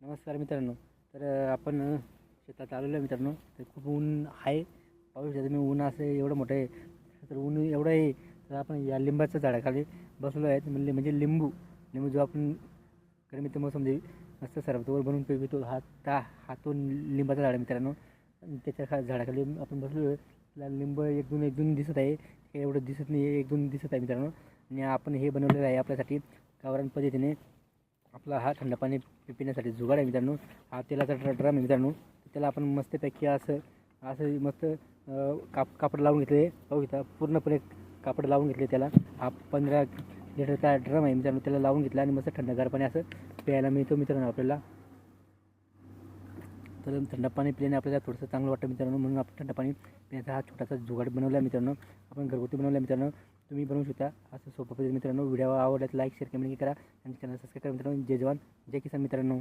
नमस्कार मित्रांनो. तर आपण शेतात आलेलो आहे मित्रांनो. तर खूप ऊन आहे, पाऊस मी ऊन असं एवढं मोठं आहे. तर ऊन एवढं आहे तर आपण या लिंबाच्या झाडाखाली बसलो आहेत. म्हणजे लिंबू लिंबू जो आपण गरमीच्या मोसममध्ये मस्त सरबतावर बनवून पितो, हातून लिंबाचं झाड मित्रांनो. आणि त्याच्या झाडाखाली आपण बसलो आहे. लिंब एक दोन दिसत आहे, एवढं दिसत नाही, एक दोन दिसत आहे मित्रांनो. आणि आपण हे बनवलेलं आहे आपल्यासाठी गावरान पद्धतीने. आपला हा थंड पाणी पिण्यासाठी जुगाड आहे मित्रांनो. हा तेलाचा ड्रम आहे मित्रांनो. त्याला आपण मस्तपैकी असं असं मस्त कापड लावून घेतले. पाहू इथं पूर्णपणे कापड लावून घेतले त्याला. हा 15 लिटरचा ड्रम आहे मित्रांनो. त्याला लावून घेतला आणि मस्त थंडगार पाणी असं प्यायला मिळतो मित्रांनो आपल्याला. तर थंड पाणी पिल्याने आपल्याला थोडंसं चांगलं वाटतं मित्रांनो. म्हणून आपण थंड पाणी पिण्याचा हा छोटासा जुगाड बनवला मित्रांनो. आपण घरगुती बनवला मित्रांनो. तुम्ही बनवू शकता असं सोपं पद्धती मित्रांनो. व्हिडिओ आवडला तर लाईक शेअर कमेंट करा आणि चॅनल सबस्क्राईब करा मित्रांनो. जय जवान जय किसान मित्रांनो.